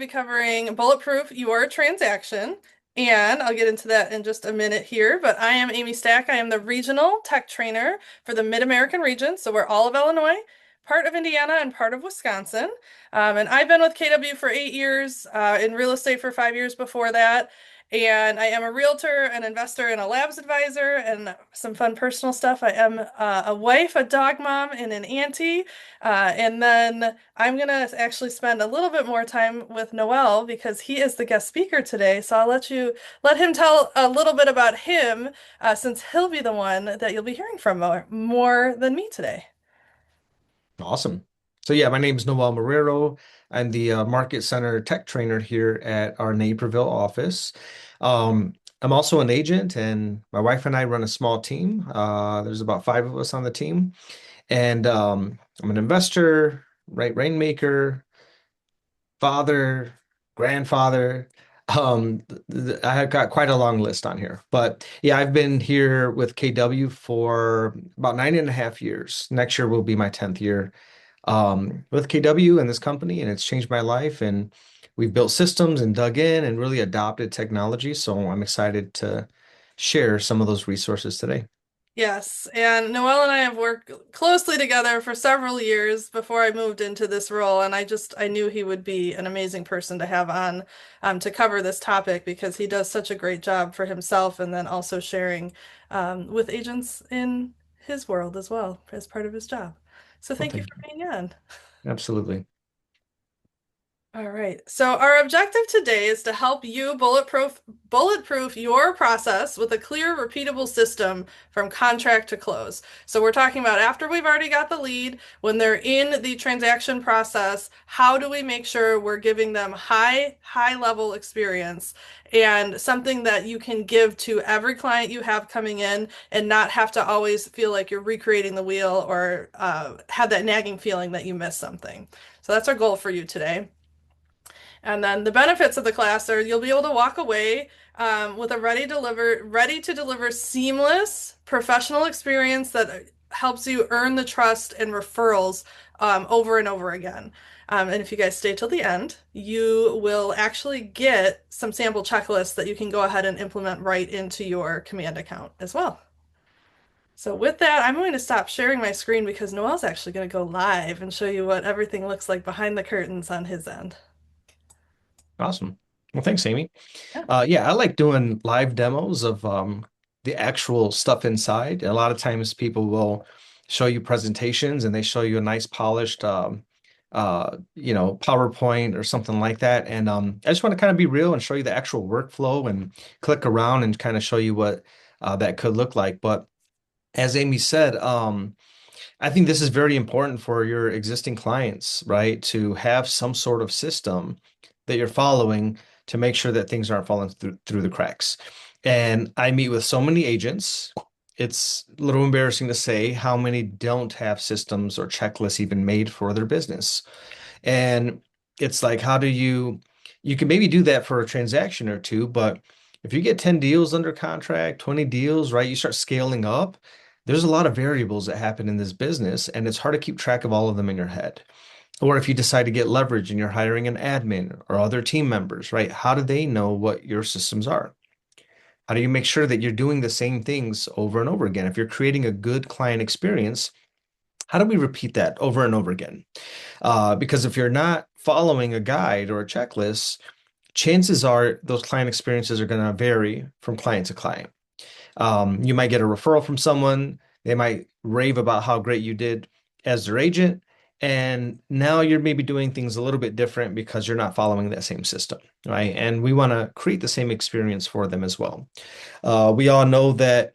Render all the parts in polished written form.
be covering Bulletproof Your Transaction, and I'll get into that in just a minute here. But I am Amy Stack. I am the regional tech trainer for the Mid-American region. So we're all of Illinois, part of Indiana, and part of Wisconsin. And I've been with KW for 8 years, in real estate for 5 years before that. And I am a realtor, an investor, and a labs advisor, and some fun personal stuff. I am a wife, a dog mom, and an auntie. And then I'm gonna actually spend a little bit more time with Noel because he is the guest speaker today. So I'll let him tell a little bit about him, since he'll be the one that you'll be hearing from more than me today. Awesome. So yeah, my name is Noel Marrero. I'm the Market Center Tech Trainer here at our Naperville office. I'm also an agent, and my wife and I run a small team. There's about five of us on the team, and I'm an investor, right, rainmaker, father, grandfather. I have got quite a long list on here, but yeah, I've been here with KW for about 9.5 years. Next year will be my 10th year with KW and this company, and it's changed my life. And we've built systems and dug in and really adopted technology. So I'm excited to share some of those resources today. Yes, and Noel and I have worked closely together for several years before I moved into this role, and I knew he would be an amazing person to have on, to cover this topic because he does such a great job for himself and then also sharing with agents in his world as well as part of his job. So Well, thank you thank for you. being on. Absolutely. All right. So our objective today is to help you bulletproof your process with a clear, repeatable system from contract to close. So we're talking about after we've already got the lead, when they're in the transaction process, how do we make sure we're giving them high level experience and something that you can give to every client you have coming in and not have to always feel like you're recreating the wheel or have that nagging feeling that you missed something. So that's our goal for you today. And then the benefits of the class are you'll be able to walk away with a ready to deliver seamless professional experience that helps you earn the trust and referrals over and over again. And if you guys stay till the end, you will actually get some sample checklists that you can go ahead and implement right into your command account as well. So with that, I'm going to stop sharing my screen because Noel's actually going to go live and show you what everything looks like behind the curtains on his end. Awesome. Well, thanks, Amy. Yeah. Yeah, I like doing live demos of the actual stuff inside. A lot of times people will show you presentations and they show you a nice polished PowerPoint or something like that. And I just want to kind of be real and show you the actual workflow and click around and kind of show you what that could look like. But as Amy said, I think this is very important for your existing clients, right? To have some sort of system that you're following to make sure that things aren't falling through the cracks. And I meet with so many agents. It's a little embarrassing to say how many don't have systems or checklists even made for their business. And it's like, you can maybe do that for a transaction or two, but if you get 10 deals under contract, 20 deals, right, you start scaling up, there's a lot of variables that happen in this business, and it's hard to keep track of all of them in your head. Or if you decide to get leverage and you're hiring an admin or other team members, right, how do they know what your systems are? How do you make sure that you're doing the same things over and over again? If you're creating a good client experience, how do we repeat that over and over again? Because if you're not following a guide or a checklist, chances are those client experiences are going to vary from client to client. You might get a referral from someone, they might rave about how great you did as their agent, and now you're maybe doing things a little bit different because you're not following that same system, right? And we want to create the same experience for them as well. We all know that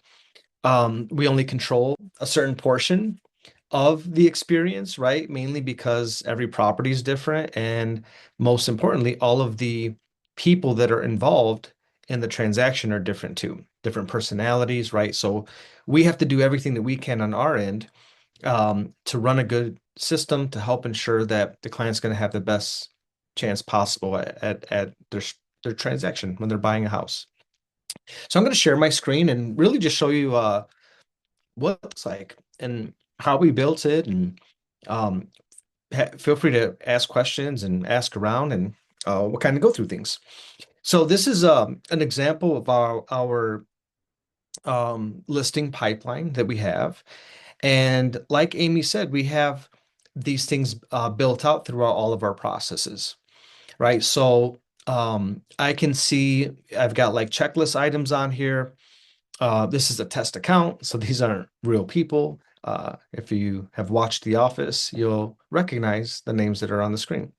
we only control a certain portion of the experience, right? Mainly because every property is different. And most importantly, all of the people that are involved in the transaction are different too, different personalities, right? So we have to do everything that we can on our end to run a good system to help ensure that the client's going to have the best chance possible at their transaction when they're buying a house. So I'm going to share my screen and really just show you what it looks like and how we built it. And um, feel free to ask questions and ask around. And we'll kind of go through things. So this is an example of our listing pipeline that we have. And like Amy said, we have these things built out throughout all of our processes, right? So I can see I've got like checklist items on here. This is a test account, so these aren't real people. If you have watched The Office, you'll recognize the names that are on the screen.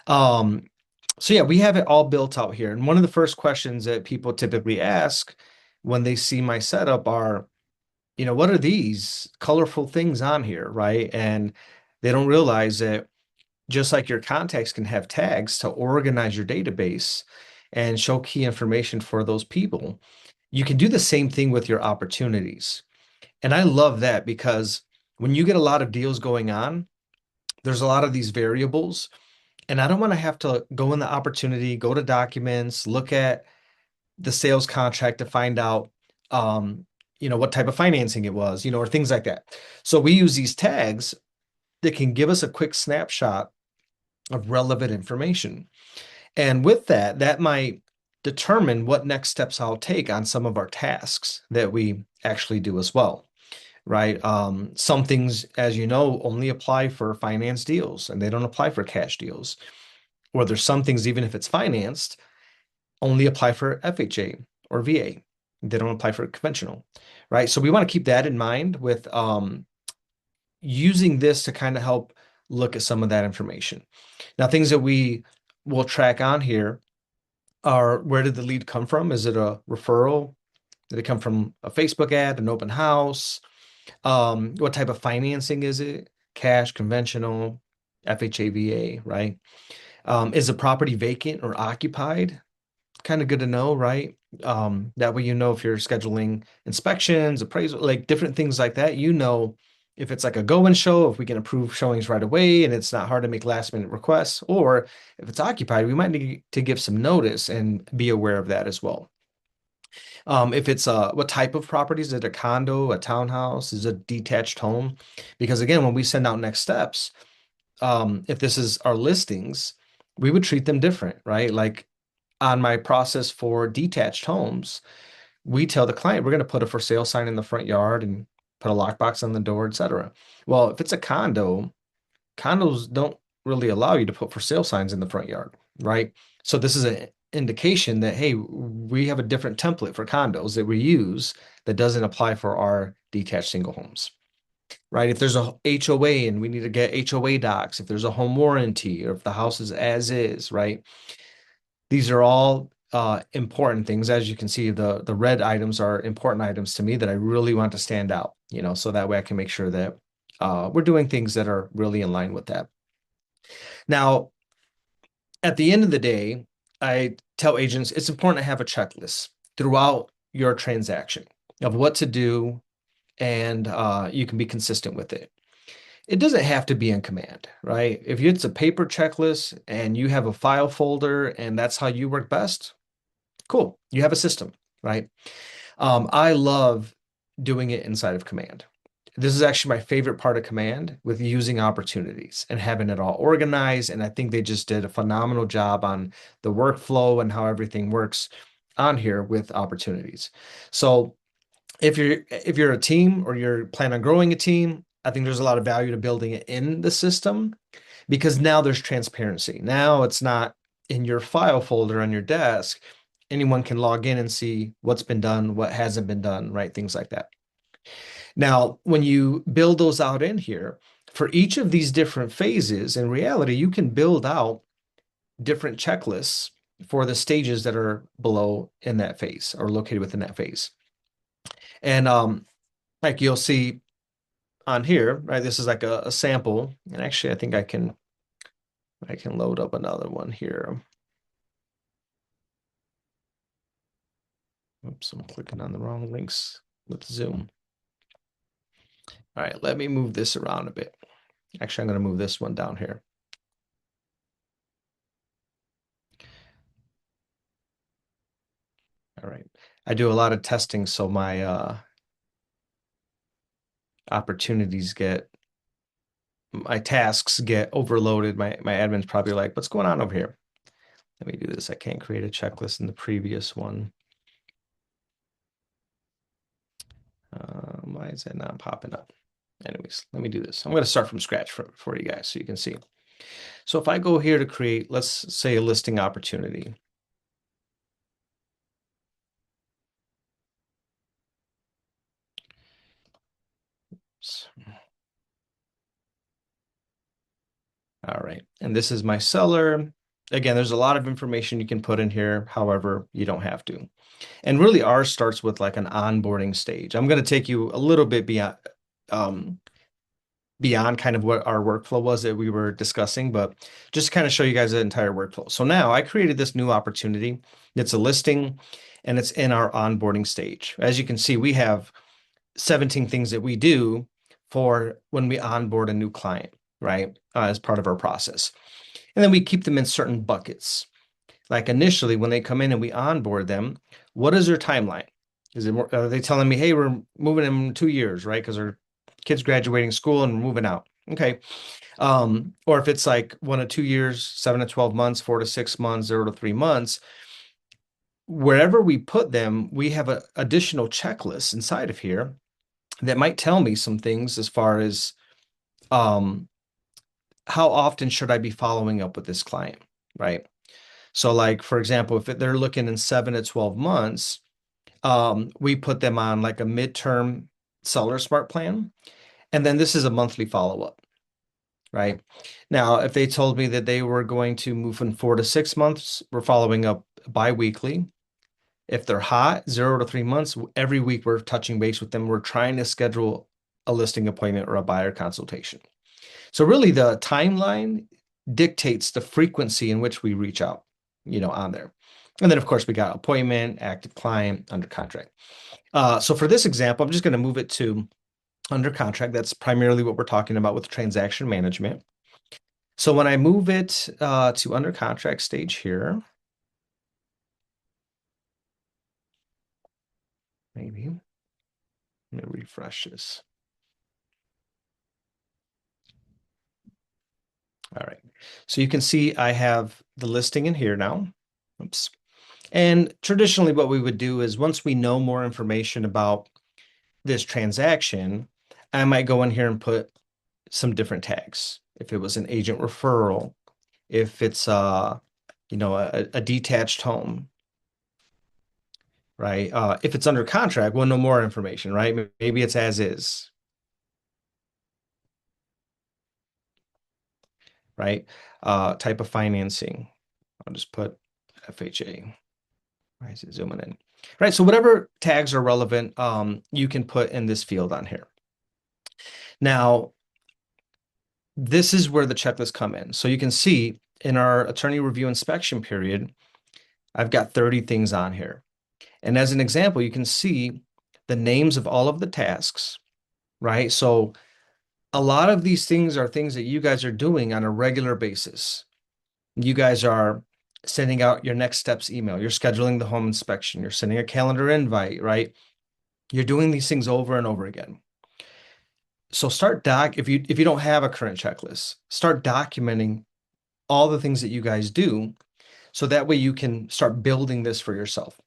Um, so yeah, we have it all built out here. And one of the first questions that people typically ask when they see my setup are, what are these colorful things on here, right? And they don't realize that just like your contacts can have tags to organize your database and show key information for those people, you can do the same thing with your opportunities. And I love that because when you get a lot of deals going on, there's a lot of these variables. And I don't want to have to go in the opportunity, go to documents, look at the sales contract to find out, um, what type of financing it was, or things like that. So we use these tags that can give us a quick snapshot of relevant information. And with that, that might determine what next steps I'll take on some of our tasks that we actually do as well, right? Some things, as you know, only apply for finance deals and they don't apply for cash deals. Or there's some things, even if it's financed, only apply for FHA or VA. They don't apply for conventional, right? So we want to keep that in mind with using this to kind of help look at some of that information. Now, things that we will track on here are, where did the lead come from? Is it a referral? Did it come from a Facebook ad, an open house? What type of financing is it? Cash, conventional, FHA, VA, right? Is the property vacant or occupied? Kind of good to know, right? That way you know if you're scheduling inspections, appraisal, like different things like that, if it's like a go and show, if we can approve showings right away and it's not hard to make last minute requests, or if it's occupied, we might need to give some notice and be aware of that as well. If it's what type of property, is it a condo, a townhouse, is it a detached home? Because again, when we send out next steps, if this is our listings, we would treat them different, right? Like on my process for detached homes, we tell the client we're going to put a for sale sign in the front yard and put a lockbox on the door, etc. Well, if it's a condo, condos don't really allow you to put for sale signs in the front yard, right? So this is an indication that, hey, we have a different template for condos that we use that doesn't apply for our detached single homes, right? If there's a HOA and we need to get HOA docs, if there's a home warranty, or if the house is as is, right? These are all important things. As you can see, the red items are important items to me that I really want to stand out, so that way I can make sure that we're doing things that are really in line with that. Now, at the end of the day, I tell agents it's important to have a checklist throughout your transaction of what to do, and you can be consistent with it. It doesn't have to be in command, right? If it's a paper checklist and you have a file folder and that's how you work best, cool. You have a system, right? I love doing it inside of command. This is actually my favorite part of command, with using opportunities and having it all organized. And I think they just did a phenomenal job on the workflow and how everything works on here with opportunities. So if you're a team or you're planning on growing a team, I think there's a lot of value to building it in the system, because now there's transparency. Now it's not in your file folder on your desk. Anyone can log in and see what's been done, what hasn't been done, right? Things like that. Now, when you build those out in here, for each of these different phases, in reality, you can build out different checklists for the stages that are below in that phase or located within that phase. And like you'll see on here, right? This is like a sample. And actually, I think I can load up another one here. Oops, I'm clicking on the wrong links with Zoom. All right, let me move this around a bit. Actually, I'm going to move this one down here. All right. I do a lot of testing, so my opportunities my tasks get overloaded. My admin's probably like, what's going on over here? Let me do this. I can't create a checklist in the previous one. Why is that not popping up? Anyways, let me do this. I'm going to start from scratch for you guys so you can see. So if I go here to create, let's say a listing opportunity. All right. And this is my seller. Again, there's a lot of information you can put in here. However, you don't have to. And really ours starts with like an onboarding stage. I'm going to take you a little bit um, beyond kind of what our workflow was that we were discussing, but just to kind of show you guys the entire workflow. So now I created this new opportunity. It's a listing and it's in our onboarding stage. As you can see, we have 17 things that we do for when we onboard a new client, right? As part of our process. And then we keep them in certain buckets. Like initially, when they come in and we onboard them, what is their timeline? Is it more, are they telling me, hey, we're moving in 2 years, right? Because our kid's graduating school and we're moving out. Okay. Or if it's like 1 to 2 years, 7 to 12 months, 4 to 6 months, 0 to 3 months, wherever we put them, we have an additional checklist inside of here that might tell me some things as far as um, how often should I be following up with this client, right? So, like for example, if they're looking in 7 to 12 months, we put them on like a midterm seller smart plan, and then this is a monthly follow up, right? Now, if they told me that they were going to move in 4 to 6 months, we're following up bi-weekly. If they're hot, 0 to 3 months, every week we're touching base with them. We're trying to schedule a listing appointment or a buyer consultation. So really the timeline dictates the frequency in which we reach out, on there. And then of course we got appointment, active client, under contract. So for this example, I'm just going to move it to under contract. That's primarily what we're talking about with transaction management. So when I move it to under contract stage here, maybe, let me refresh this. All right. So you can see I have the listing in here now. Oops. And traditionally what we would do is once we know more information about this transaction, I might go in here and put some different tags. If it was an agent referral, if it's a detached home, right? If it's under contract, we'll know more information, right? Maybe it's as is, right? Type of financing. I'll just put FHA. Why is it zooming in? Right. So whatever tags are relevant, you can put in this field on here. Now, this is where the checklists come in. So you can see in our attorney review inspection period, I've got 30 things on here. And as an example, you can see the names of all of the tasks, right? So a lot of these things are things that you guys are doing on a regular basis. You guys are sending out your next steps email, you're scheduling the home inspection, you're sending a calendar invite, right? You're doing these things over and over again. So start if you don't have a current checklist, start documenting all the things that you guys do so that way you can start building this for yourself.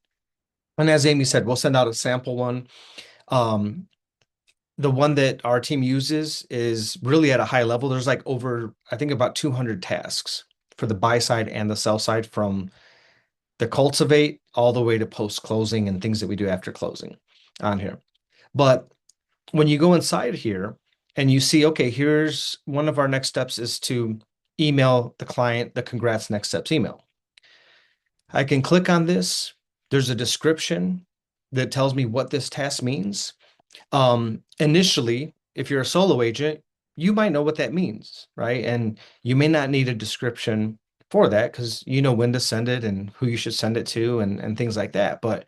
And as Amy said, we'll send out a sample one. Um, the one that our team uses is really at a high level. There's like over, I think about 200 tasks for the buy side and the sell side from the cultivate all the way to post closing and things that we do after closing on here. But when you go inside here and you see, okay, here's one of our next steps is to email the client the congrats next steps email. I can click on this. There's a description that tells me what this task means. Initially, if you're a solo agent, you might know what that means, right? And you may not need a description for that because you know when to send it and who you should send it to and things like that. But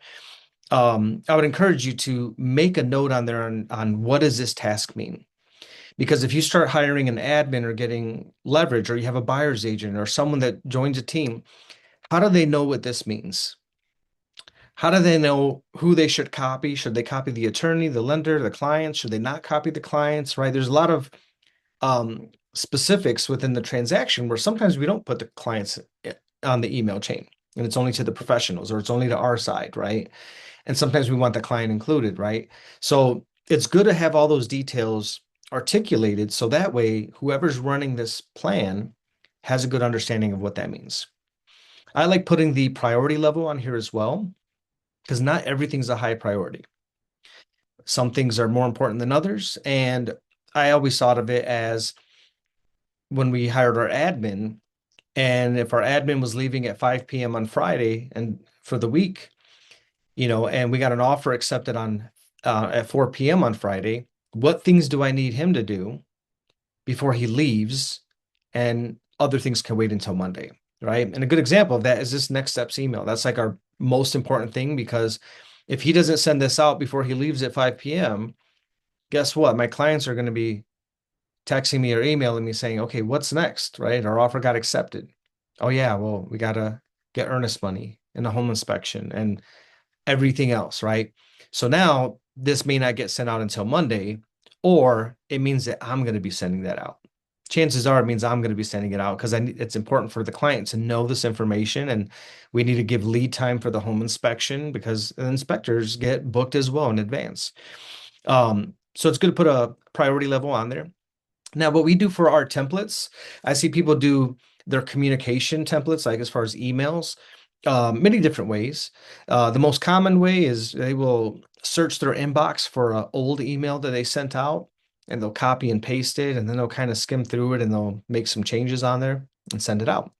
I would encourage you to make a note on there on what does this task mean? Because if you start hiring an admin or getting leverage, or you have a buyer's agent or someone that joins a team, how do they know what this means? How do they know who they should copy? Should they copy the attorney, the lender, the clients? Should they not copy the clients, right? There's a lot of specifics within the transaction where sometimes we don't put the clients on the email chain, and it's only to the professionals or it's only to our side, right? And sometimes we want the client included, right? So it's good to have all those details articulated so that way whoever's running this plan has a good understanding of what that means. I like putting the priority level on here as well because not everything's a high priority. Some things are more important than others. And I always thought of it as when we hired our admin, and if our admin was leaving at 5 p.m. on Friday and for the week, and we got an offer accepted on at 4 p.m. on Friday, what things do I need him to do before he leaves? And other things can wait until Monday, right? And a good example of that is this next steps email. That's like our most important thing because if he doesn't send this out before he leaves at 5 p.m., guess what? My clients are going to be texting me or emailing me saying, okay, what's next, right? Our offer got accepted. Oh, yeah, well, we got to get earnest money and a home inspection and everything else, right? So now this may not get sent out until Monday, or it means that I'm going to be sending that out. Chances are it means I'm going to be sending it out because it's important for the client to know this information. And we need to give lead time for the home inspection because the inspectors get booked as well in advance. So it's good to put a priority level on there. Now, what we do for our templates, I see people do their communication templates, like as far as emails, many different ways. The most common way is they will search their inbox for an old email that they sent out, and they'll copy and paste it, and then they'll kind of skim through it and they'll make some changes on there and send it out.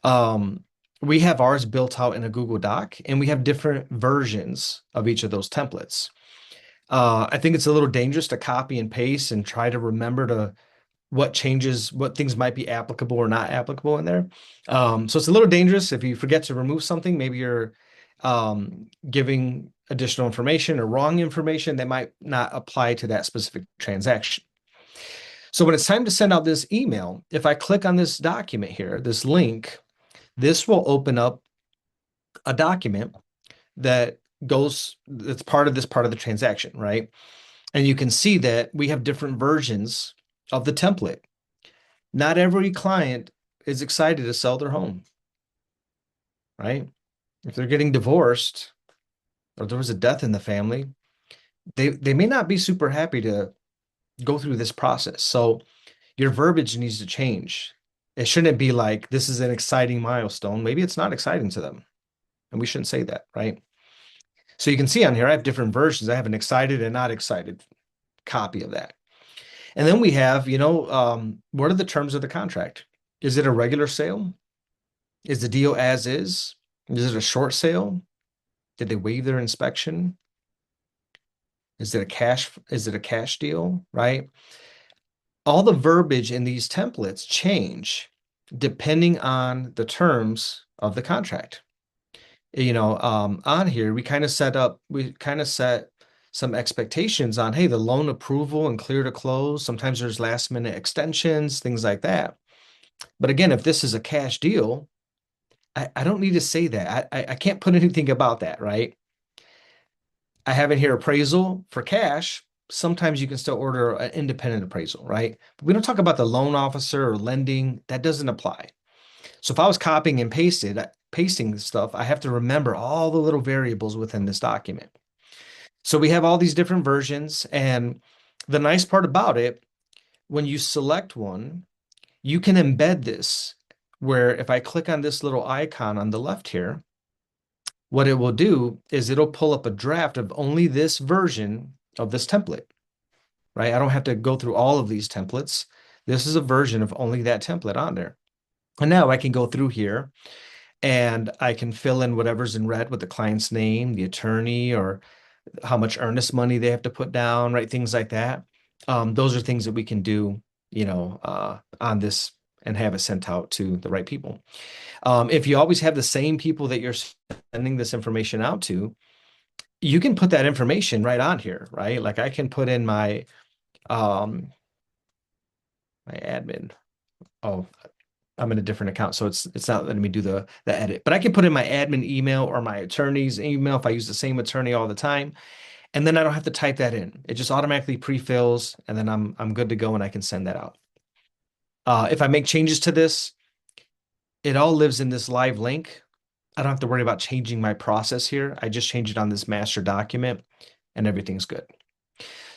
Um, we have ours built out in a Google Doc, and we have different versions of each of those templates. I think it's a little dangerous to copy and paste and try to remember to what changes, what things might be applicable or not applicable in there. So it's a little dangerous if you forget to remove something. Maybe you're giving additional information or wrong information that might not apply to that specific transaction. So when it's time to send out this email, if I click on this document here, this link, this will open up a document that that's part of the transaction, right? And you can see that we have different versions of the template. Not every client is excited to sell their home, right? If they're getting divorced or there was a death in the family, they may not be super happy to go through this process. So your verbiage needs to change. It shouldn't be like this is an exciting milestone. Maybe it's not exciting to them. And we shouldn't say that, right? So you can see on here, I have different versions. I have an excited and not excited copy of that. And then we have, what are the terms of the contract? Is it a regular sale? Is the deal as is? Is it a short sale? Did they waive their inspection? Is it a cash deal, right? All the verbiage in these templates change depending on the terms of the contract. On here, we kind of set some expectations on, hey, the loan approval and clear to close. Sometimes there's last minute extensions, things like that. But again, if this is a cash deal, I don't need to say that. I can't put anything about that, right? I have in here appraisal for cash. Sometimes you can still order an independent appraisal, right? But we don't talk about the loan officer or lending. That doesn't apply. So if I was copying and pasting this stuff, I have to remember all the little variables within this document. So we have all these different versions. And the nice part about it, when you select one, you can embed this where if I click on this little icon on the left here, what it will do is it'll pull up a draft of only this version of this template, right? I don't have to go through all of these templates. This is a version of only that template on there. And now I can go through here and I can fill in whatever's in red with the client's name, the attorney, or how much earnest money they have to put down, right? Things like that. Those are things that we can do, on this and have it sent out to the right people. If you always have the same people that you're sending this information out to, you can put that information right on here, right? Like I can put in um my admin. Oh, I'm in a different account, so it's not letting me do the edit. But I can put in my admin email or my attorney's email if I use the same attorney all the time, and then I don't have to type that in. It just automatically pre-fills, and then I'm good to go, and I can send that out. If I make changes to this, it all lives in this live link. I don't have to worry about changing my process here. I just change it on this master document and everything's good.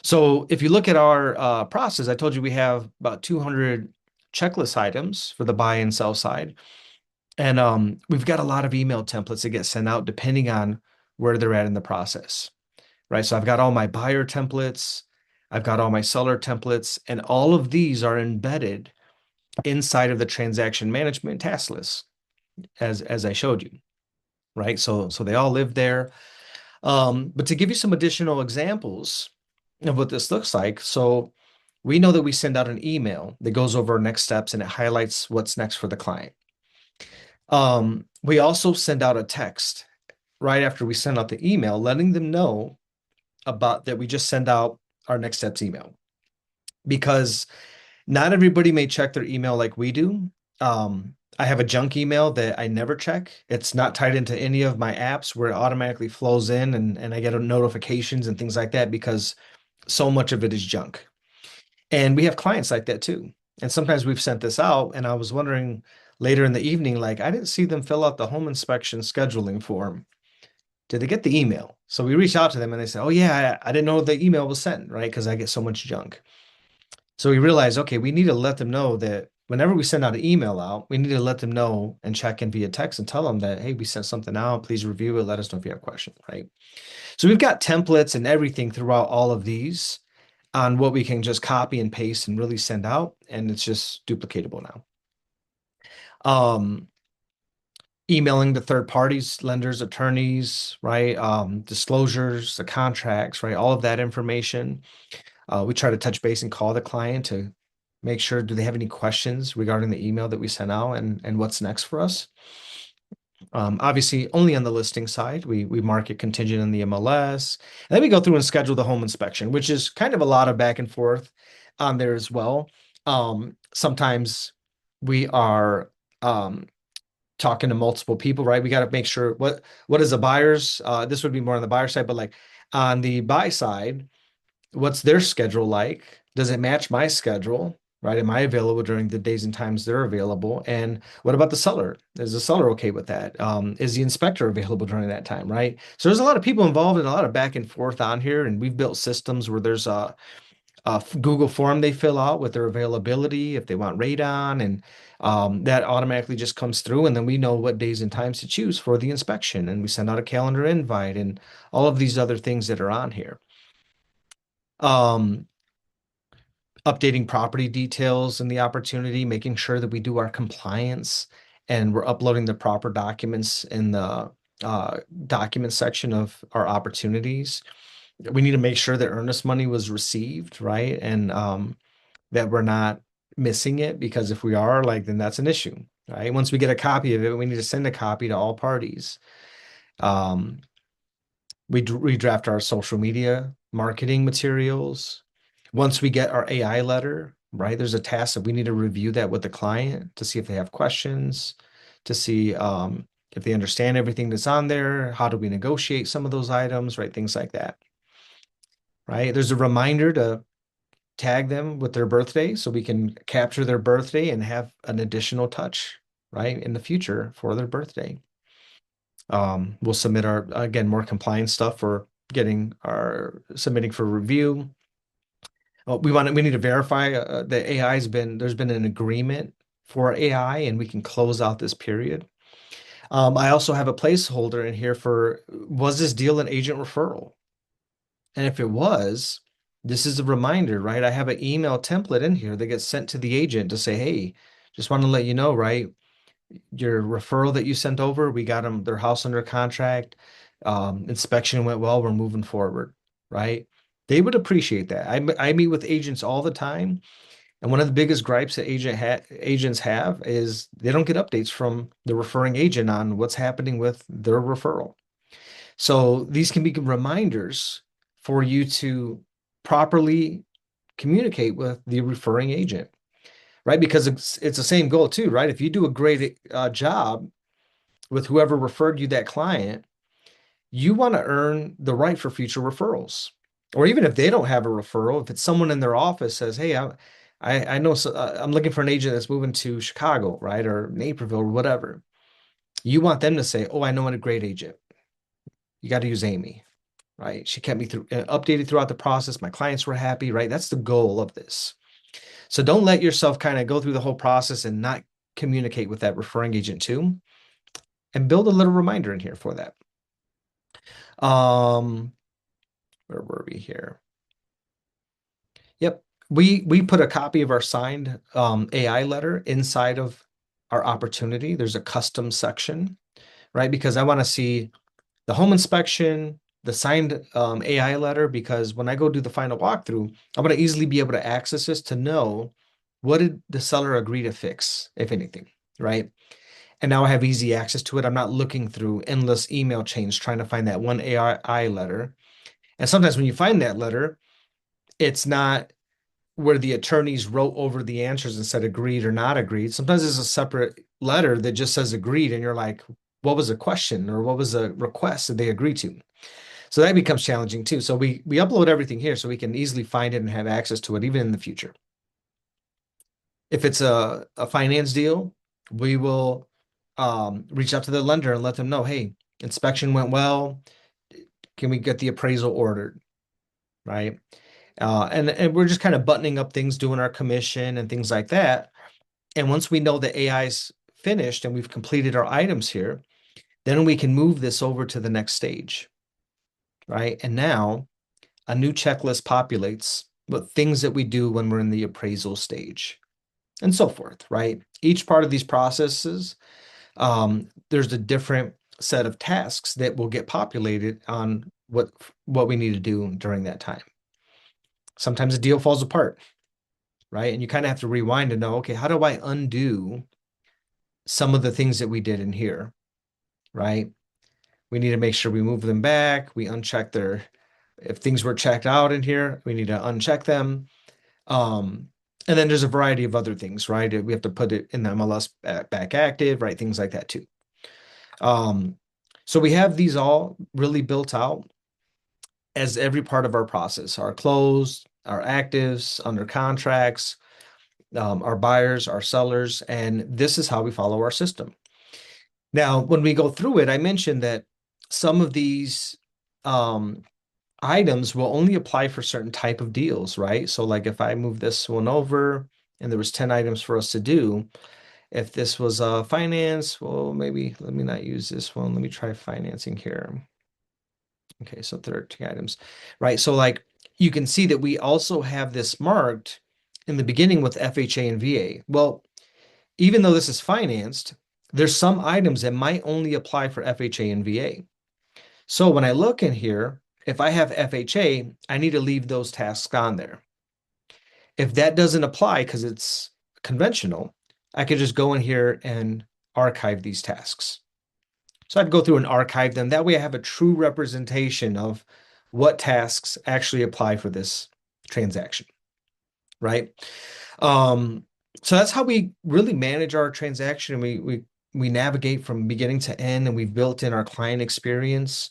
So if you look at our process, I told you we have about 200 checklist items for the buy and sell side. And we've got a lot of email templates that get sent out depending on where they're at in the process, right? So I've got all my buyer templates, I've got all my seller templates, and all of these are embedded inside of the transaction management task list, as I showed you, right? So they all live there. But to give you some additional examples of what this looks like, so we know that we send out an email that goes over our next steps and it highlights what's next for the client. We also send out a text right after we send out the email, letting them know about that we just send out our next steps email because not everybody may check their email like we do. I have a junk email that I never check. It's not tied into any of my apps where it automatically flows in and I get notifications and things like that because so much of it is junk. And we have clients like that too. And sometimes we've sent this out, and I was wondering later in the evening, like, I didn't see them fill out the home inspection scheduling form. Did they get the email? So we reached out to them and they said, oh, yeah, I didn't know the email was sent, right? Because I get so much junk. So we realized, okay, we need to let them know that whenever we send out an email out, we need to let them know and check in via text and tell them that, hey, we sent something out. Please review it. Let us know if you have questions, right? So we've got templates and everything throughout all of these on what we can just copy and paste and really send out, and it's just duplicatable now. Um, Emailing the third parties, lenders, attorneys, right? Disclosures, the contracts, right? All of that information. We try to touch base and call the client to make sure, do they have any questions regarding the email that we sent out and what's next for us? Obviously, only on the listing side, we mark it contingent in the MLS, and then we go through and schedule the home inspection, which is kind of a lot of back and forth on there as well. Sometimes we are talking to multiple people, right? We got to make sure what is the buyer's. This would be more on the buyer side, but like on the buy side, what's their schedule like? Does it match my schedule? Right? Am I available during the days and times they're available? And what about the seller? Is the seller okay with that? Is the inspector available during that time? Right? So there's a lot of people involved and a lot of back and forth on here. And we've built systems where there's a Google form they fill out with their availability if they want radon, and that automatically just comes through. And then we know what days and times to choose for the inspection. And we send out a calendar invite and all of these other things that are on here. Um, Updating property details and the opportunity, making sure that we do our compliance and we're uploading the proper documents in the document section of our opportunities. We need to make sure that earnest money was received, right? And that we're not missing it because if we are, like, then that's an issue, right? Once we get a copy of it, we need to send a copy to all parties. Um, we draft our social media marketing materials. Once we get our AI letter, right, there's a task that we need to review that with the client to see if they have questions, to see if they understand everything that's on there. How do we negotiate some of those items, right? Things like that, right? There's a reminder to tag them with their birthday so we can capture their birthday and have an additional touch, right, in the future for their birthday. We'll submit our, again, more compliance stuff for getting our submitting for review. We need to verify the AI there's been an agreement for AI and we can close out this period. I also have a placeholder in here for, was this deal an agent referral? And if it was, this is a reminder, right? I have an email template in here that gets sent to the agent to say, hey, just want to let you know, right? Your referral that you sent over, we got them their house under contract. Inspection went well. We're moving forward, right? They would appreciate that. I meet with agents all the time, and one of the biggest gripes that agents have is they don't get updates from the referring agent on what's happening with their referral. So these can be reminders for you to properly communicate with the referring agent, right? Because it's the same goal too, right? If you do a great job with whoever referred you that client, you want to earn the right for future referrals. Or even if they don't have a referral, if it's someone in their office says, "Hey, I know I'm looking for an agent that's moving to Chicago, right? Or Naperville or whatever. You want them to say, "Oh, I know a great agent. You got to use Amy." Right? She kept me updated throughout the process. My clients were happy, right? That's the goal of this. So don't let yourself kind of go through the whole process and not communicate with that referring agent too, and build a little reminder in here for that. Um, where were we here? Yep. We put a copy of our signed AI letter inside of our opportunity. There's a custom section, right? Because I want to see the home inspection, the signed AI letter, because when I go do the final walkthrough, I'm going to easily be able to access this to know what did the seller agree to fix, if anything, right? And now I have easy access to it. I'm not looking through endless email chains trying to find that one AI letter. And sometimes when you find that letter, it's not where the attorneys wrote over the answers and said agreed or not agreed. Sometimes it's a separate letter that just says agreed, and you're like, what was the question or what was the request that they agreed to? So that becomes challenging too. So we upload everything here so we can easily find it and have access to it even in the future. If it's a finance deal, we will reach out to the lender and let them know, hey, inspection went well. Can we get the appraisal ordered? Right. And we're just kind of buttoning up things, doing our commission and things like that. And once we know the AI's finished and we've completed our items here, then we can move this over to the next stage. Right. And now a new checklist populates with things that we do when we're in the appraisal stage and so forth, right? Each part of these processes, there's a different set of tasks that will get populated on what we need to do during that time. Sometimes a deal falls apart, right? And you kind of have to rewind to know, okay, how do I undo some of the things that we did in here, right? We need to make sure we move them back, we uncheck their, if things were checked out in here, we need to uncheck them. Um, and then there's a variety of other things, right? We have to put it in the MLS back active, right? Things like that too. Um, so we have these all really built out as every part of our process, our close, our actives, under contracts, our buyers, our sellers, and this is how we follow our system. Now, when we go through it, I mentioned that some of these um, items will only apply for certain type of deals, right? So like if I move this one over and there was 10 items for us to do, if this was finance, well, maybe let me not use this one. Let me try financing here. Okay, so 13 items, right? So like you can see that we also have this marked in the beginning with FHA and VA. Well, even though this is financed, there's some items that might only apply for FHA and VA. So when I look in here, if I have FHA, I need to leave those tasks on there. If that doesn't apply because it's conventional, I could just go in here and archive these tasks. So I'd go through and archive them. That way I have a true representation of what tasks actually apply for this transaction, right? Um, so that's how we really manage our transaction. We navigate from beginning to end, and we've built in our client experience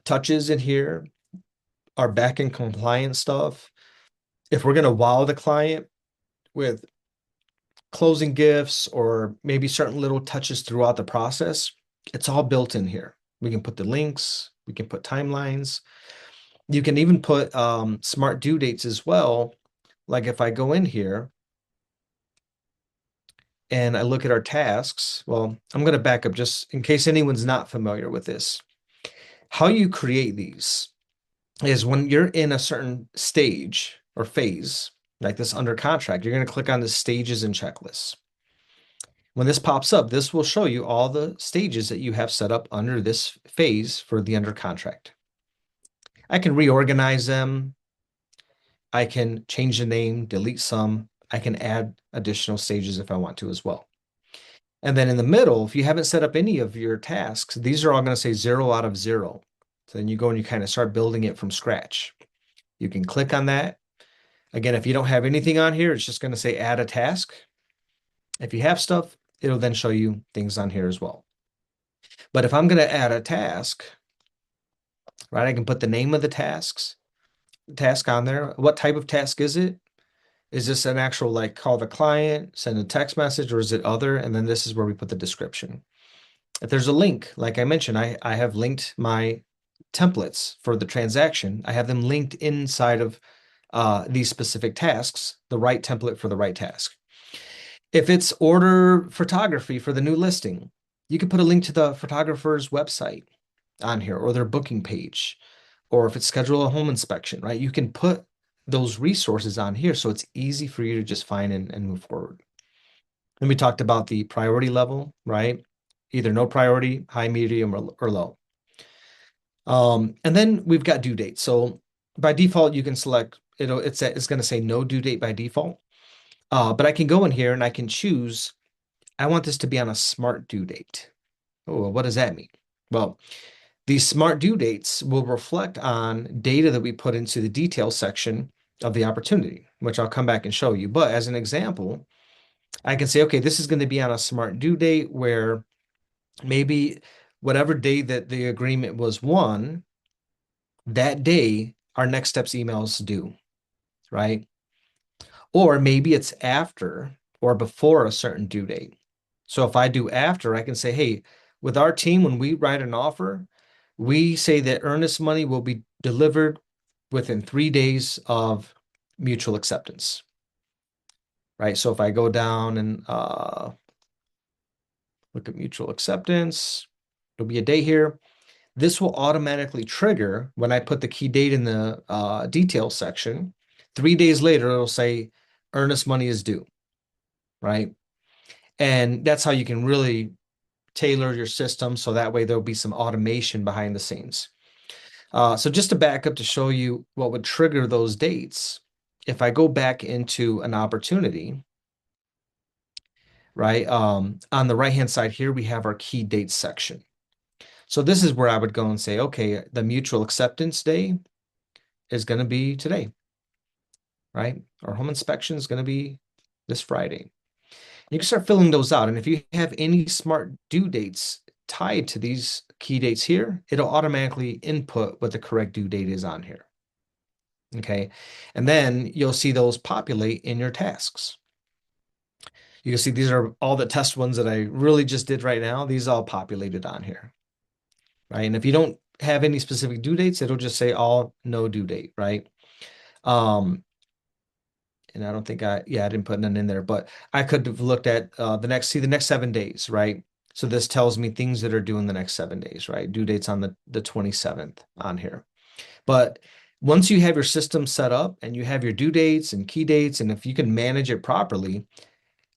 touches in here, our back end compliance stuff. If we're going to wow the client with closing gifts or maybe certain little touches throughout the process, it's all built in here. We can put the links, we can put timelines. You can even put smart due dates as well. Like if I go in here and I look at our tasks, well, I'm going to back up just in case anyone's not familiar with this. How you create these is when you're in a certain stage or phase, like this under contract, you're going to click on the stages and checklists. When this pops up, this will show you all the stages that you have set up under this phase for the under contract. I can reorganize them. I can change the name, delete some. I can add additional stages if I want to as well. And then in the middle, if you haven't set up any of your tasks, these are all going to say 0 out of 0. So then you go and you kind of start building it from scratch. You can click on that. Again, if you don't have anything on here, it's just going to say add a task. If you have stuff, it'll then show you things on here as well. But if I'm going to add a task, right, I can put the name of the task on there. What type of task is it? Is this an actual like call the client, send a text message, or is it other? And then this is where we put the description. If there's a link, like I mentioned, I have linked my templates for the transaction. I have them linked inside of these specific tasks, the right template for the right task. If it's order photography for the new listing, you can put a link to the photographer's website on here or their booking page. Or if it's schedule a home inspection, right? You can put those resources on here so it's easy for you to just find and move forward. And we talked about the priority level, right? Either no priority, high, medium, or low. And then we've got due date. So by default, you can select it's going to say no due date by default. But I can go in here and I can choose, I want this to be on a smart due date. Oh, well, what does that mean? Well, these smart due dates will reflect on data that we put into the details section of the opportunity, which I'll come back and show you. But as an example, I can say, okay, this is going to be on a smart due date where maybe whatever day that the agreement was won, that day, our next steps emails due, right? Or maybe it's after or before a certain due date. So if I do after, I can say, hey, with our team, when we write an offer, we say that earnest money will be delivered within 3 days of mutual acceptance, right? So if I go down and look at mutual acceptance, it'll be a day here. This will automatically trigger when I put the key date in the details section. 3 days later, it'll say earnest money is due, right? And that's how you can really tailor your system so that way there'll be some automation behind the scenes. So just to back up to show you what would trigger those dates, if I go back into an opportunity, right, on the right-hand side here, we have our key dates section. So this is where I would go and say, okay, the mutual acceptance day is going to be today, right? Our home inspection is going to be this Friday. You can start filling those out. And if you have any smart due dates tied to these key dates here, it'll automatically input what the correct due date is on here. Okay. And then you'll see those populate in your tasks. You can see these are all the test ones that I really just did right now. These all populated on here, right? And if you don't have any specific due dates, it'll just say all no due date, right? Um, and I don't think I didn't put none in there, but I could have looked at the next 7 days, right? So this tells me things that are due in the next 7 days, right? Due dates on the 27th on here. But once you have your system set up and you have your due dates and key dates, and if you can manage it properly,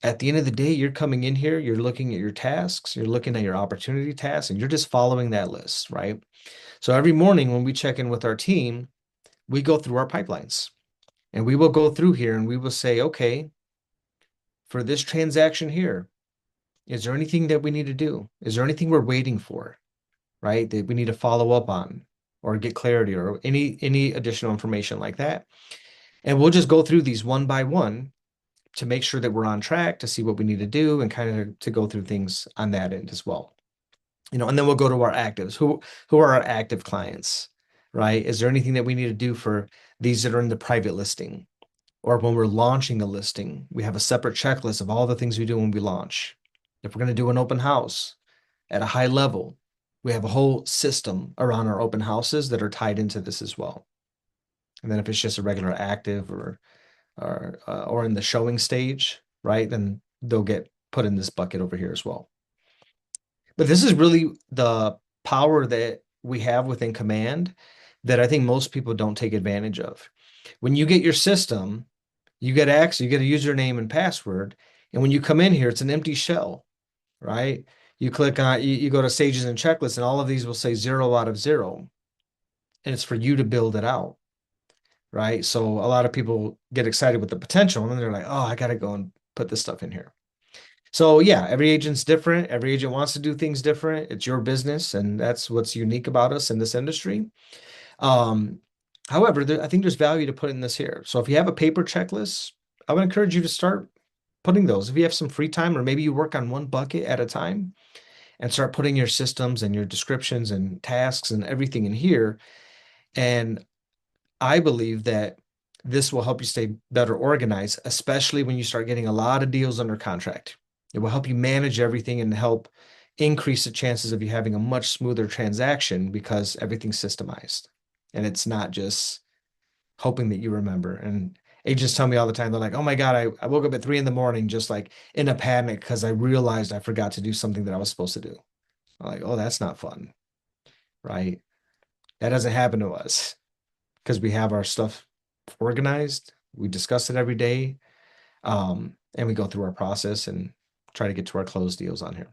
at the end of the day, you're coming in here, you're looking at your tasks, you're looking at your opportunity tasks, and you're just following that list, right? So every morning when we check in with our team, we go through our pipelines and we will go through here and we will say, okay, for this transaction here, is there anything that we need to do? Is there anything we're waiting for, right? That we need to follow up on or get clarity or any additional information like that. And we'll just go through these one by one to make sure that we're on track to see what we need to do and kind of to go through things on that end as well. And then we'll go to our actives. Who are our active clients, right? Is there anything that we need to do for these that are in the private listing? Or when we're launching a listing, we have a separate checklist of all the things we do when we launch. If we're going to do an open house at a high level, we have a whole system around our open houses that are tied into this as well. And then if it's just a regular active or in the showing stage, right, then they'll get put in this bucket over here as well. But this is really the power that we have within Command that I think most people don't take advantage of. When you get your system, you get access, you get a username and password. And when you come in here, it's an empty shell, right? You click on, you go to stages and checklists, and all of these will say 0 out of 0. And it's for you to build it out, right? So a lot of people get excited with the potential, and then they're like, oh, I got to go and put this stuff in here. So yeah, every agent's different. Every agent wants to do things different. It's your business, and that's what's unique about us in this industry. Um, However, I think there's value to putting this here. So if you have a paper checklist, I would encourage you to start putting those. If you have some free time, or maybe you work on one bucket at a time and start putting your systems and your descriptions and tasks and everything in here. And I believe that This will help you stay better organized, especially when you start getting a lot of deals under contract. It will help you manage everything and help increase the chances of you having a much smoother transaction because everything's systemized and it's not just hoping that you remember. And agents tell me all the time, they're like, oh my God, I woke up at 3 in the morning, just like in a panic because I realized I forgot to do something that I was supposed to do. I'm like, oh, that's not fun, right? That doesn't happen to us because we have our stuff organized. We discuss it every day. And we go through our process and try to get to our closed deals on here.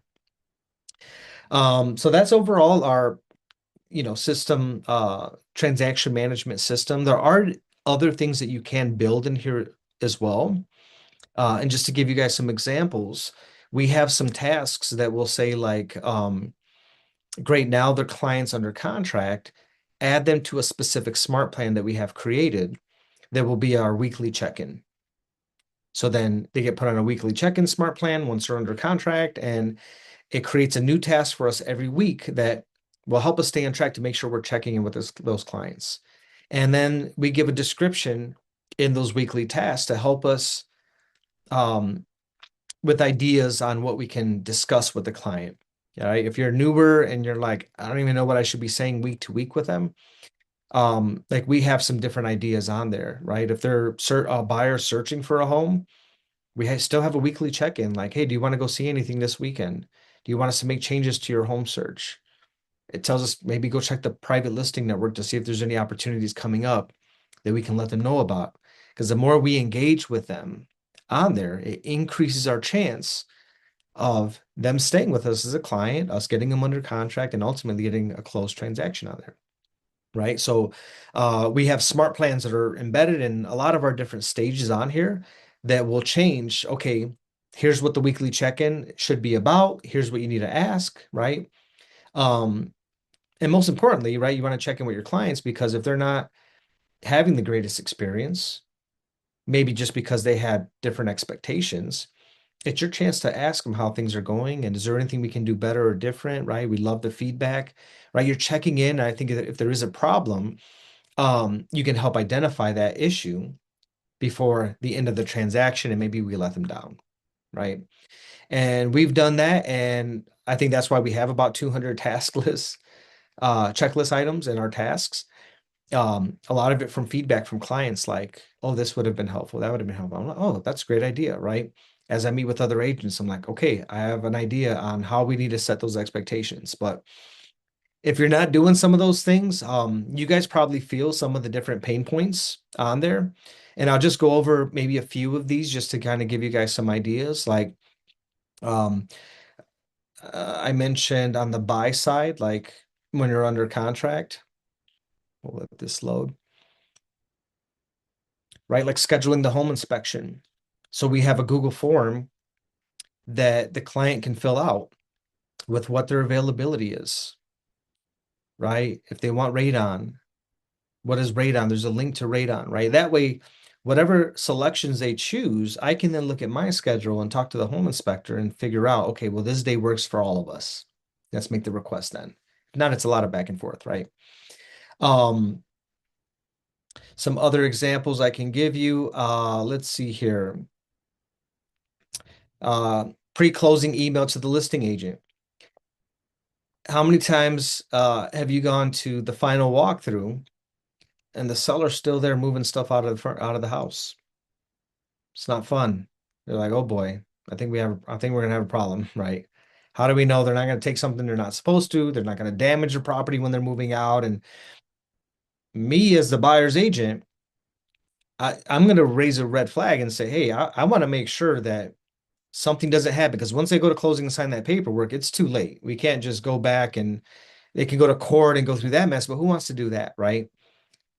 So that's overall our, system, transaction management system. There are other things that you can build in here as well. And just to give you guys some examples, we have some tasks that will say like, great, now their clients under contract, add them to a specific smart plan that we have created that will be our weekly check-in. So then they get put on a weekly check-in smart plan once they're under contract, and it creates a new task for us every week that will help us stay on track to make sure we're checking in with those clients. And then we give a description in those weekly tasks to help us um, with ideas on what we can discuss with the client. All right. If you're newer and you're like, I don't even know what I should be saying week to week with them, like we have some different ideas on there, right? If they're a buyer searching for a home, still have a weekly check-in like, hey, do you want to go see anything this weekend? Do you want us to make changes to your home search? It tells us maybe go check the private listing network to see if there's any opportunities coming up that we can let them know about. Because the more we engage with them on there, it increases our chance of them staying with us as a client, us getting them under contract, and ultimately getting a closed transaction on there. Right. So we have smart plans that are embedded in a lot of our different stages on here that will change. Okay, here's what the weekly check-in should be about. Here's what you need to ask, right? Um, and most importantly, right, you want to check in with your clients because if they're not having the greatest experience, maybe just because they had different expectations, it's your chance to ask them how things are going and is there anything we can do better or different, right? We love the feedback, right? You're checking in. I think if there is a problem, you can help identify that issue before the end of the transaction and maybe we let them down, right? And we've done that. And I think that's why we have about 200 task lists, checklist items in our tasks. A lot of it from feedback from clients like, oh, this would have been helpful. That would have been helpful. I'm like, oh, that's a great idea, right? As I meet with other agents, I'm like, okay, I have an idea on how we need to set those expectations. But if you're not doing some of those things, you guys probably feel some of the different pain points on there. And I'll just go over maybe a few of these just to kind of give you guys some ideas. Like um, I mentioned on the buy side, like when you're under contract, we'll let this load, right? Like scheduling the home inspection. So we have a Google form that the client can fill out with what their availability is, right? If they want radon, what is radon? There's a link to radon, right? That way, whatever selections they choose, I can then look at my schedule and talk to the home inspector and figure out, okay, well, this day works for all of us. Let's make the request then. If not, it's a lot of back and forth, right? Um, some other examples I can give you. Let's see here. Pre-closing email to the listing agent. How many times have you gone to the final walkthrough and the seller's still there moving stuff out of the front, out of the house? It's not fun. They're like, oh boy, I think we're gonna have a problem, right? How do we know they're not gonna take something they're not supposed to? They're not gonna damage the property when they're moving out. And me as the buyer's agent, I'm gonna raise a red flag and say, hey, I want to make sure that something doesn't happen because once they go to closing and sign that paperwork, it's too late. We can't just go back and they can go to court and go through that mess, but who wants to do that, right?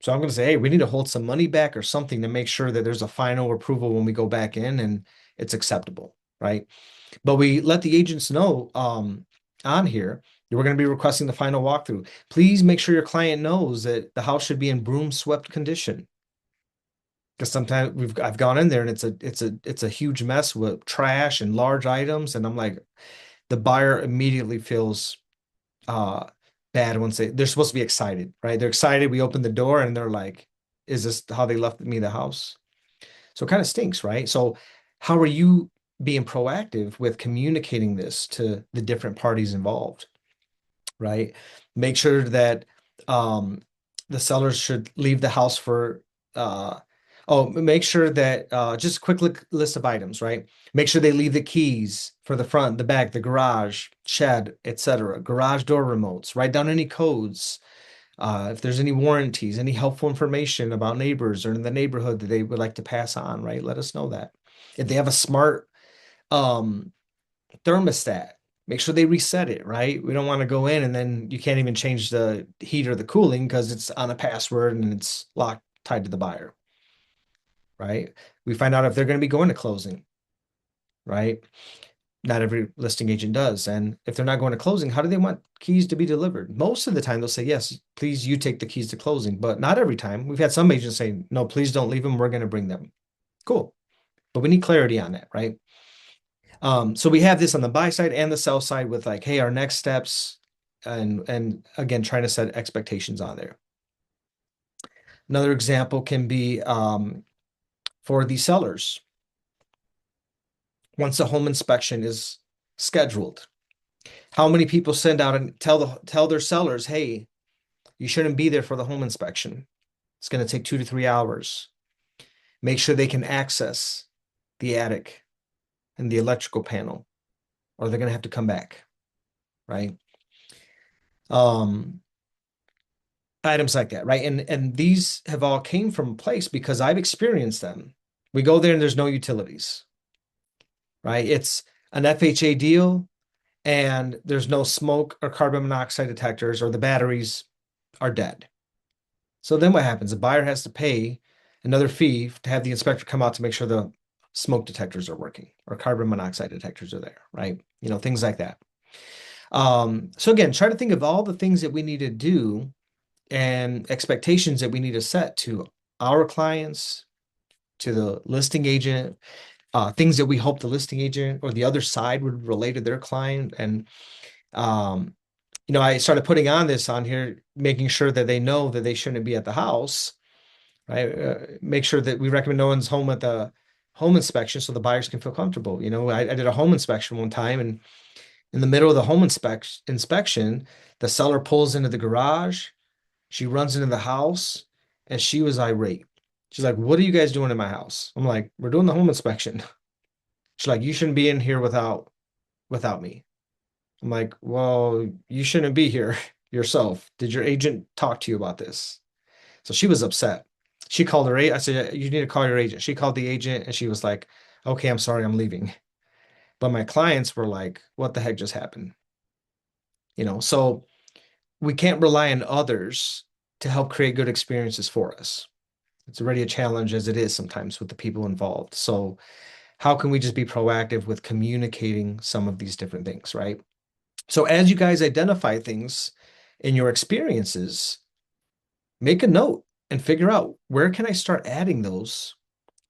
So I'm going to say, hey, we need to hold some money back or something to make sure that there's a final approval when we go back in and it's acceptable, right? But we let the agents know on here that we're going to be requesting the final walkthrough. Please make sure your client knows that the house should be in broom swept condition. Because sometimes I've gone in there and it's a huge mess with trash and large items, and I'm like, the buyer immediately feels uh bad once they're supposed to be excited, right? They're excited. We open the door and they're like, Is this how they left me the house? So it kind of stinks, right? So how are you being proactive with communicating this to the different parties involved, right? Make sure that um, the sellers should leave the house for uh, make sure that just a quick list of items, right? Make sure they leave the keys for the front, the back, the garage, shed, etc. Garage door remotes. Write down any codes. If there's any warranties, any helpful information about neighbors or in the neighborhood that they would like to pass on, right? Let us know that. If they have a smart um, thermostat, make sure they reset it, right? We don't want to go in and then you can't even change the heat or the cooling because it's on a password and it's locked tied to the buyer, right? We find out if they're going to be going to closing, right? Not every listing agent does. And if they're not going to closing, how do they want keys to be delivered? Most of the time, they'll say, yes, please, you take the keys to closing. But not every time. We've had some agents say, no, please don't leave them. We're going to bring them. Cool. But we need clarity on that, right? So we have this on the buy side and the sell side with like, hey, our next steps, and again, trying to set expectations on there. Another example can be for the sellers. Once a home inspection is scheduled, how many people send out and tell their sellers, hey, you shouldn't be there for the home inspection. It's going to take 2 to 3 hours. Make sure they can access the attic and the electrical panel, or they're going to have to come back, right? Um, items like that, right? And these have all came from a place because I've experienced them. We go there and there's no utilities, right? It's an FHA deal and there's no smoke or carbon monoxide detectors or the batteries are dead. So then what happens? The buyer has to pay another fee to have the inspector come out to make sure the smoke detectors are working or carbon monoxide detectors are there, right? Things like that. So again, try to think of all the things that we need to do and expectations that we need to set to our clients, to the listing agent, things that we hope the listing agent or the other side would relate to their client. And, um, I started putting on this on here, making sure that they know that they shouldn't be at the house, right? Make sure that we recommend no one's home at the home inspection so the buyers can feel comfortable. I did a home inspection one time, and in the middle of the home inspection, the seller pulls into the garage. She runs into the house and she was irate. She's like, "What are you guys doing in my house?" I'm like, "We're doing the home inspection." She's like, "You shouldn't be in here without me." I'm like, "Well, you shouldn't be here yourself. Did your agent talk to you about this?" So she was upset. She called her agent. I said, "You need to call your agent." She called the agent and she was like, "Okay, I'm sorry, I'm leaving." But my clients were like, "What the heck just happened?" So we can't rely on others to help create good experiences for us. It's already a challenge as it is sometimes with the people involved. So how can we just be proactive with communicating some of these different things, right? So as you guys identify things in your experiences, make a note and figure out where can I start adding those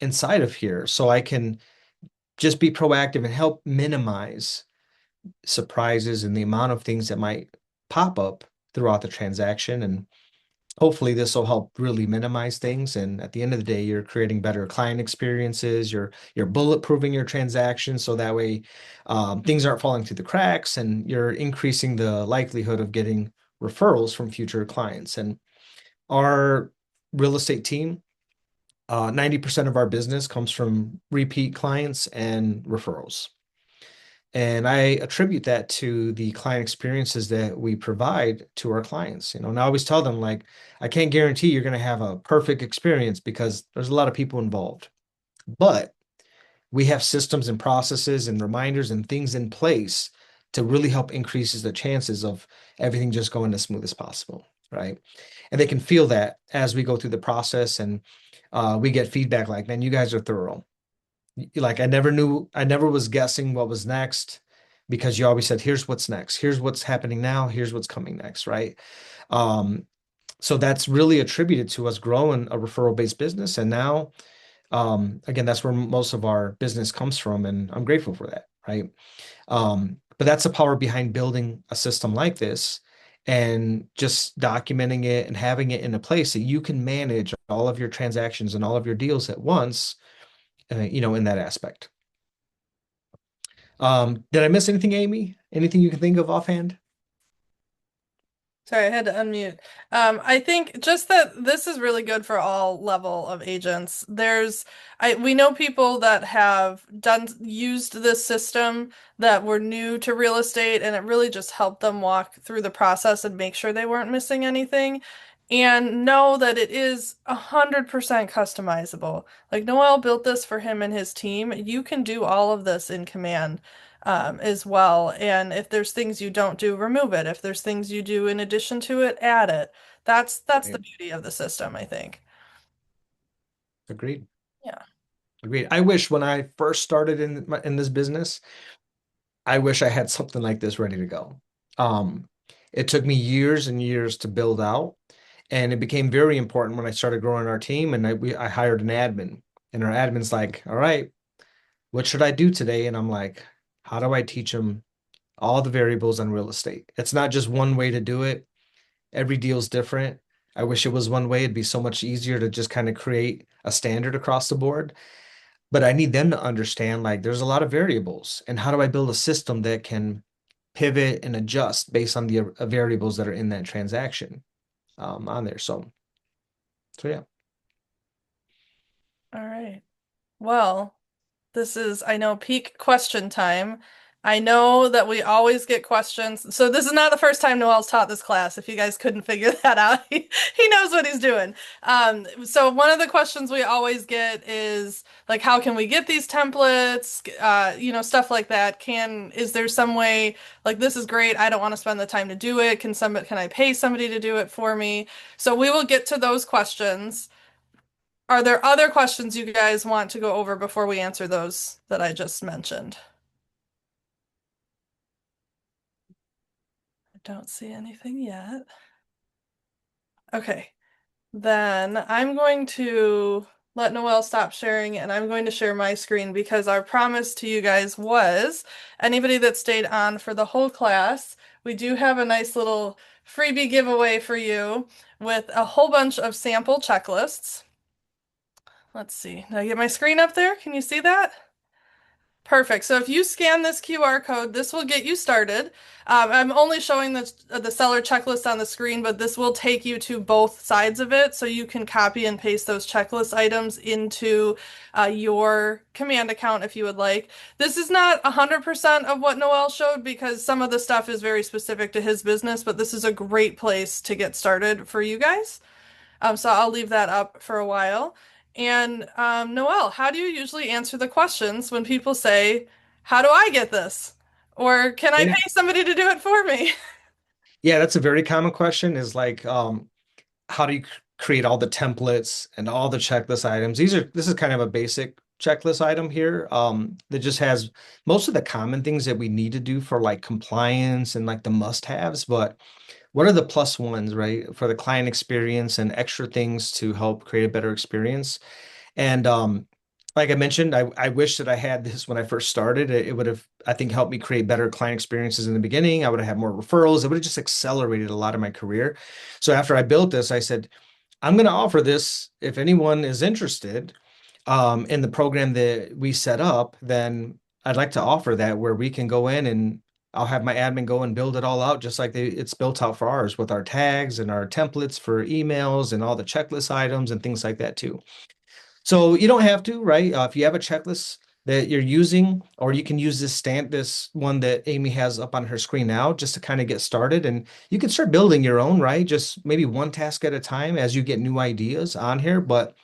inside of here so I can just be proactive and help minimize surprises and the amount of things that might pop up throughout the transaction. And hopefully this will help really minimize things. And at the end of the day, you're creating better client experiences. You're bulletproofing your transactions so that way things aren't falling through the cracks, and you're increasing the likelihood of getting referrals from future clients. And our real estate team, 90% of our business comes from repeat clients and referrals. And I attribute that to the client experiences that we provide to our clients. And I always tell them, like, I can't guarantee you're going to have a perfect experience because there's a lot of people involved. But we have systems and processes and reminders and things in place to really help increases the chances of everything just going as smooth as possible, right? And they can feel that as we go through the process and we get feedback like, man, you guys are thorough. Like I never was guessing what was next because you always said, here's what's next, here's what's happening now, here's what's coming next, right? Um, so that's really attributed to us growing a referral-based business. And now, again, that's where most of our business comes from, and I'm grateful for that, right? But that's the power behind building a system like this and just documenting it and having it in a place that you can manage all of your transactions and all of your deals at once, in that aspect. Did I miss anything, Amy? Anything you can think of offhand? Sorry, I had to unmute. I think just that this is really good for all level of agents. We know people that have used this system that were new to real estate, and it really just helped them walk through the process and make sure they weren't missing anything, and know that it is 100% customizable. Like Noel built this for him and his team. You can do all of this in Command as well. And if there's things you don't do, remove it. If there's things you do in addition to it, add it. That's the Right. beauty of the system, I think. Agreed. Yeah. Agreed. I wish when I first started in this business, I wish I had something like this ready to go. Um, it took me years and years to build out, and it became very important when I started growing our team. And I hired an admin, and our admin's like, "All right, what should I do today?" And I'm like, "How do I teach them all the variables on real estate? It's not just one way to do it. Every deal's different. I wish it was one way. It'd be so much easier to just kind of create a standard across the board." But I need them to understand like there's a lot of variables, and how do I build a system that can pivot and adjust based on the variables that are in that transaction on there. So yeah. All right. Well, this is, I know, peak question time. I know that we always get questions. So this is not the first time Noel's taught this class, if you guys couldn't figure that out. He knows what he's doing. So one of the questions we always get is like, how can we get these templates? Stuff like that. Is there some way, like this is great, I don't want to spend the time to do it. Can I pay somebody to do it for me? So we will get to those questions. Are there other questions you guys want to go over before we answer those that I just mentioned? I don't see anything yet. Okay, then I'm going to let Noelle stop sharing and I'm going to share my screen because our promise to you guys was anybody that stayed on for the whole class, we do have a nice little freebie giveaway for you with a whole bunch of sample checklists. Let's see. Did I get my screen up there? Can you see that? Perfect. So if you scan this QR code, this will get you started. I'm only showing the seller checklist on the screen, but this will take you to both sides of it, so you can copy and paste those checklist items into your command account if you would like. This is not 100% of what Noel showed because some of the stuff is very specific to his business, but this is a great place to get started for you guys. So I'll leave that up for a while. And Noelle, how do you usually answer the questions when people say, how do I get this? Or can I Yeah. pay somebody to do it for me? Yeah, that's a very common question is like, how do you create all the templates and all the checklist items? This is kind of a basic checklist item here that just has most of the common things that we need to do for like compliance and like the must-haves, but what are the plus ones, right, for the client experience and extra things to help create a better experience? And like I mentioned, I wish that I had this when I first started. It would have, I think, helped me create better client experiences in the beginning. I would have had more referrals. It would have just accelerated a lot of my career. So after I built this, I said, I'm going to offer this if anyone is interested in the program that we set up, then I'd like to offer that where we can go in and I'll have my admin go and build it all out just like it's built out for ours with our tags and our templates for emails and all the checklist items and things like that too. So you don't have to, right? If you have a checklist that you're using, or you can use this one that Amy has up on her screen now, just to kind of get started. And you can start building your own, right? Just maybe one task at a time as you get new ideas on here. But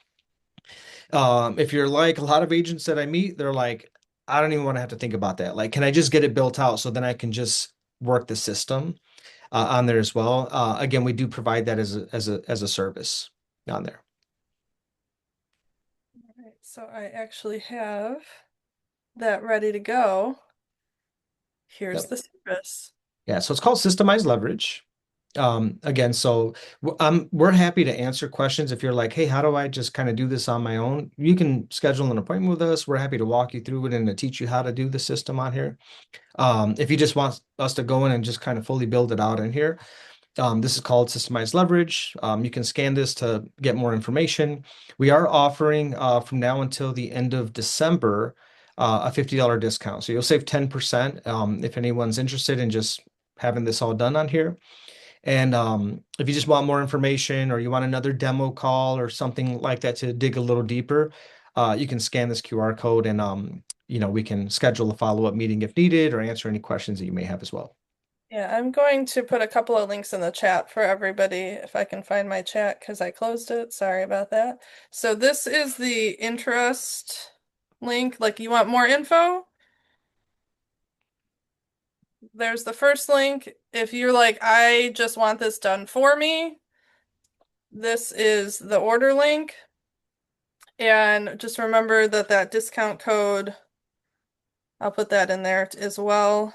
if you're like a lot of agents that I meet, they're like, I don't even want to have to think about that. Like, can I just get it built out so then I can just work the system on there as well? Again, we do provide that as a service on there. All right, so I actually have that ready to go. Here's Yep. the service. Yeah, so it's called systemized leverage. Again, so we're happy to answer questions. If you're like, hey, how do I just kind of do this on my own? You can schedule an appointment with us. We're happy to walk you through it and to teach you how to do the system on here. If you just want us to go in and just kind of fully build it out in here, This is called systemized leverage. You can scan this to get more information. We are offering from now until the end of December a $50 discount. So you'll save 10% if anyone's interested in just having this all done on here. And if you just want more information or you want another demo call or something like that to dig a little deeper, you can scan this QR code and we can schedule a follow-up meeting if needed or answer any questions that you may have as well. Yeah, I'm going to put a couple of links in the chat for everybody if I can find my chat because I closed it. Sorry about that. So this is the interest link. Like you want more info? There's the first link. If you're like, I just want this done for me, this is the order link. And just remember that that discount code, I'll put that in there as well.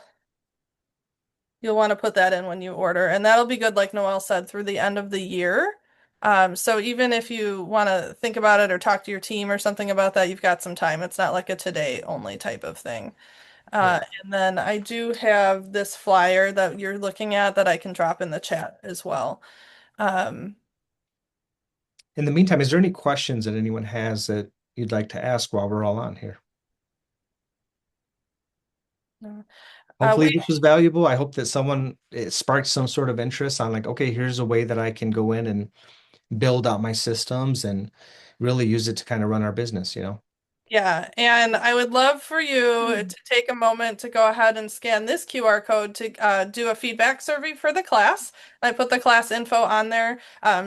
You'll want to put that in when you order, and that'll be good, like Noel said, through the end of the year. So even if you want to think about it or talk to your team or something about that, you've got some time. It's not like a today only type of thing. Yeah. And then I do have this flyer that you're looking at that I can drop in the chat as well. Um, In the meantime, is there any questions that anyone has that you'd like to ask while we're all on here? Hopefully we this was valuable. I hope that someone it sparked some sort of interest on like, okay, here's a way that I can go in and build out my systems and really use it to kind of run our business. Yeah, and I would love for you to take a moment to go ahead and scan this QR code to do a feedback survey for the class. I put the class info on there.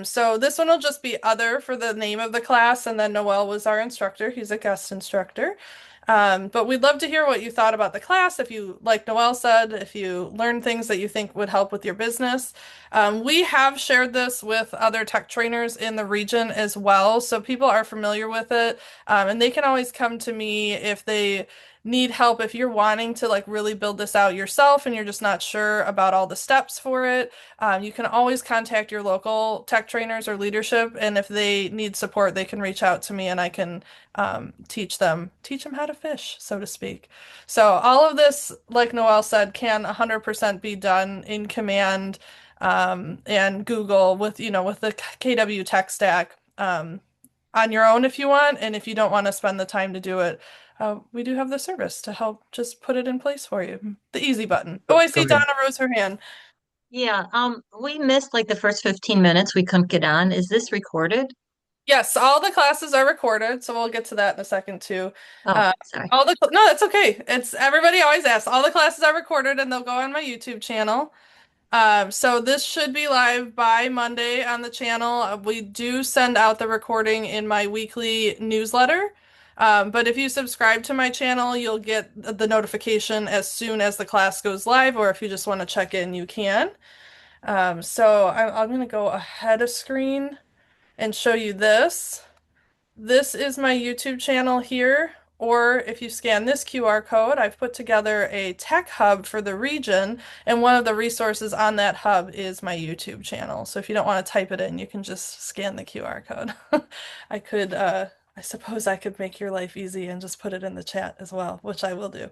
So this one will just be other for the name of the class, and then Noel was our instructor. He's a guest instructor. But we'd love to hear what you thought about the class. If you, like Noel said, if you learned things that you think would help with your business. We have shared this with other tech trainers in the region as well, so people are familiar with it. And they can always come to me if they need help. If you're wanting to like really build this out yourself and you're just not sure about all the steps for it, you can always contact your local tech trainers or leadership. And if they need support, they can reach out to me and I can teach them how to fish, so to speak. So all of this, like Noel said, can 100% be done in Command and Google with the KW tech stack. On your own if you want, and if you don't want to spend the time to do it, we do have the service to help just put it in place for you. The easy button. Oh, I Go see Donna ahead. rose her hand. Yeah, we missed like the first 15 minutes. We couldn't get on. Is this recorded? Yes, all the classes are recorded, so we'll get to that in a second too. Oh, Uh, sorry. no, that's okay. It's everybody always asks. All the classes are recorded and they'll go on my YouTube channel. So this should be live by Monday on the channel. We do send out the recording in my weekly newsletter. But if you subscribe to my channel, you'll get the notification as soon as the class goes live, or if you just want to check in, you can. So I'm going to go ahead of screen and show you this. This is my YouTube channel here, or if you scan this QR code, I've put together a tech hub for the region, and one of the resources on that hub is my YouTube channel. So if you don't want to type it in, you can just scan the QR code. I suppose I could make your life easy and just put it in the chat as well, which I will do.